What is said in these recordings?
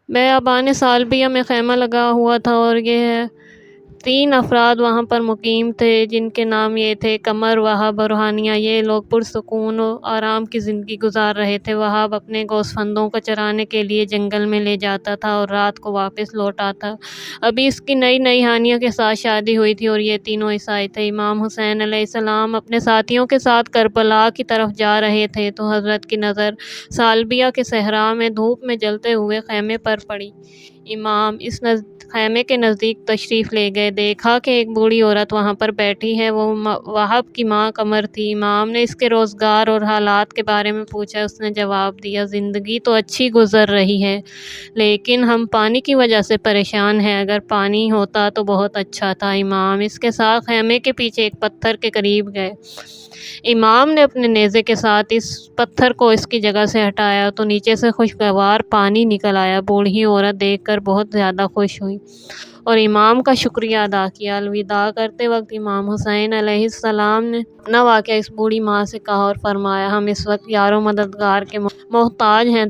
بیابان سالبیہ میں خیمہ لگا ہوا تھا اور یہ 3 افراد وہاں پر مقیم تھے جن کے نام یہ تھے قمر، وہاب اور ہانیہ۔ یہ لوگ پرسکون و آرام کی زندگی گزار رہے تھے۔ وہاب اپنے گوسفندوں کو چرانے کے لیے جنگل میں لے جاتا تھا اور رات کو واپس لوٹ آتا۔ ابھی اس کی نئی ہانیہ کے ساتھ شادی ہوئی تھی اور یہ تینوں عیسائی تھے۔ امام حسین علیہ السلام اپنے ساتھیوں کے ساتھ کربلا کی طرف جا رہے تھے تو حضرت کی نظر سالبیہ کے صحرا میں دھوپ میں جلتے ہوئے خیمے پر پڑی۔ امام اس خیمے کے نزدیک تشریف لے گئے۔ دیکھا کہ ایک بوڑھی عورت وہاں پر بیٹھی ہے۔ وہ وہاب کی ماں قمر تھی۔ امام نے اس کے روزگار اور حالات کے بارے میں پوچھا۔ اس نے جواب دیا، زندگی تو اچھی گزر رہی ہے لیکن ہم پانی کی وجہ سے پریشان ہیں۔ اگر پانی ہوتا تو بہت اچھا تھا۔ امام اس کے ساتھ خیمے کے پیچھے ایک پتھر کے قریب گئے۔ امام نے اپنے نیزے کے ساتھ اس پتھر کو اس کی جگہ سے ہٹایا تو نیچے سے خوشگوار پانی نکل آیا۔ بوڑھی عورت دیکھ کر بہت زیادہ خوش ہوئی اور امام کا شکریہ ادا کیا۔ الوداع کرتے وقت امام حسین علیہ السلام نے اپنا واقعہ اس بوڑھی ماں سے کہا اور فرمایا، ہم اس وقت یار و مددگار کے محتاج ہیں۔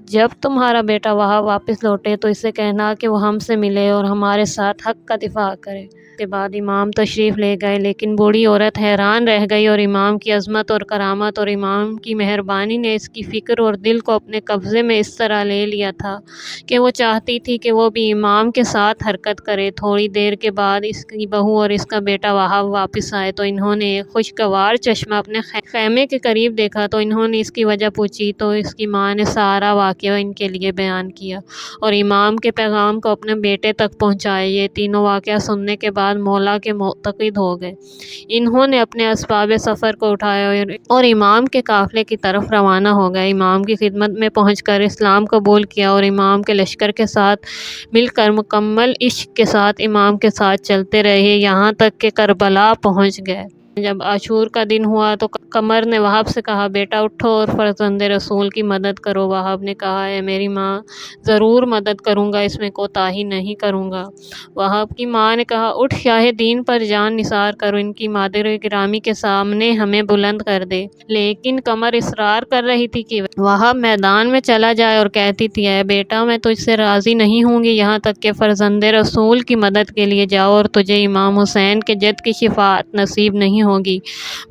جب تمہارا بیٹا وہاں واپس لوٹے تو اسے کہنا کہ وہ ہم سے ملے اور ہمارے ساتھ حق کا دفاع کرے۔ اس کے بعد امام تشریف لے گئے لیکن بوڑھی عورت حیران رہ گئی اور امام کی عظمت اور کرامت اور امام کی مہربانی نے اس کی فکر اور دل کو اپنے قبضے میں اس طرح لے لیا تھا کہ وہ چاہتی تھی کہ وہ بھی امام کے ساتھ حرکت کرے۔ تھوڑی دیر کے بعد اس کی بہو اور اس کا بیٹا وہاں واپس آئے تو انہوں نے ایک خوشگوار چشمہ اپنے خیمے کے قریب دیکھا تو انہوں نے اس کی وجہ پوچھی تو اس کی ماں نے سارا واقعہ ان کے لیے بیان کیا اور امام کے پیغام کو اپنے بیٹے تک پہنچایا۔ یہ تینوں واقعہ سننے کے بعد مولا کے معتقد ہو گئے۔ انہوں نے اپنے اسباب سفر کو اٹھایا اور امام کے قافلے کی طرف روانہ ہو گئے۔ امام کی خدمت میں پہنچ کر اسلام قبول کیا اور امام کے لشکر کے ساتھ مل کر مکمل عشق کے ساتھ امام کے ساتھ چلتے رہے یہاں تک کہ کربلا پہنچ گئے۔ جب عاشور کا دن ہوا تو قمر نے وہاب سے کہا، بیٹا اٹھو اور فرزند رسول کی مدد کرو۔ وہاب نے کہا، اے میری ماں، ضرور مدد کروں گا، اس میں کوتاہی نہیں کروں گا۔ وہاب کی ماں نے کہا، اٹھ شاہ دین پر جان نثار کر، ان کی مادر گرامی کے سامنے ہمیں بلند کر دے۔ لیکن قمر اصرار کر رہی تھی کہ وہاب میدان میں چلا جائے اور کہتی تھی، اے بیٹا، میں تجھ سے راضی نہیں ہوں گی یہاں تک کہ فرزند رسول کی مدد کے لیے جاؤ اور تجھے امام حسین کے جد کی شفاعت نصیب نہیں ہوگی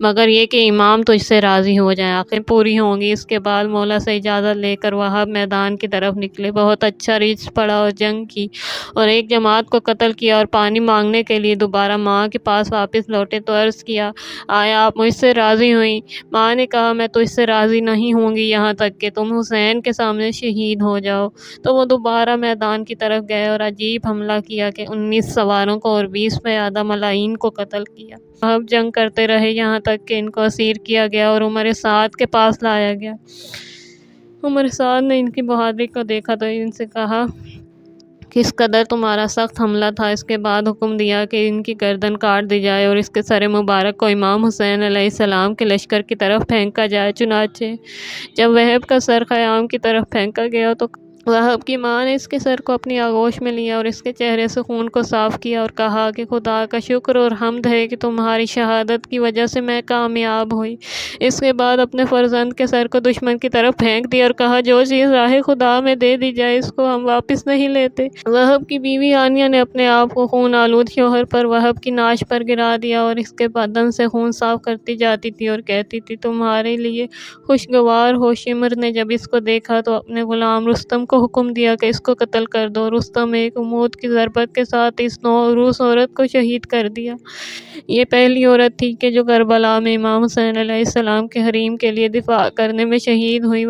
مگر یہ کہ امام تجھ سے راضی ہو جائیں، آنکھیں پوری ہوں گی۔ اس کے بعد مولا سے اجازت لے کر وہاب میدان کی طرف نکلے۔ بہت اچھا رچ پڑا اور جنگ کی اور ایک جماعت کو قتل کیا اور پانی مانگنے کے لیے دوبارہ ماں کے پاس واپس لوٹے تو عرض کیا، آیا آپ مجھ سے راضی ہوئیں؟ ماں نے کہا، میں تجھ سے راضی نہیں ہوں گی یہاں تک کہ تم حسین کے سامنے شہید ہو جاؤ۔ تو وہ دوبارہ میدان کی طرف گئے اور عجیب حملہ کیا کہ 19 سواروں کو اور 20 پیادہ ملاعین کو قتل کیا۔ وہاب جنگ کرتے رہے یہاں تک کہ ان کو اسیر کیا گیا اور عمر سعد کے پاس لایا گیا۔ عمر سعد نے ان کی بہادری کو دیکھا تو ان سے کہا، کس قدر تمہارا سخت حملہ تھا۔ اس کے بعد حکم دیا کہ ان کی گردن کاٹ دی جائے اور اس کے سر مبارک کو امام حسین علیہ السلام کے لشکر کی طرف پھینکا جائے۔ چنانچہ جب وہاب کا سر خیام کی طرف پھینکا گیا تو وہاب کی ماں نے اس کے سر کو اپنی آغوش میں لیا اور اس کے چہرے سے خون کو صاف کیا اور کہا کہ خدا کا شکر اور حمد ہے کہ تمہاری شہادت کی وجہ سے میں کامیاب ہوئی۔ اس کے بعد اپنے فرزند کے سر کو دشمن کی طرف پھینک دیا اور کہا، جو چیز راہ خدا میں دے دی جائے اس کو ہم واپس نہیں لیتے۔ وہاب کی بیوی ہانیہ نے اپنے آپ کو خون آلود شوہر پر وہاب کی ناش پر گرا دیا اور اس کے بدن سے خون صاف کرتی جاتی تھی اور کہتی تھی، تمہارے لیے خوشگوار ہو۔ شمر نے جب اس کو دیکھا تو اپنے غلام رستم کو حکم دیا کہ اس کو قتل کر دو۔ رستم ایک عمود کی ضربت کے ساتھ اس نوروس عورت کو شہید کر دیا۔ یہ پہلی عورت تھی کہ جو کربلا میں امام حسین علیہ السلام کے حریم کے لیے دفاع کرنے میں شہید ہوئی۔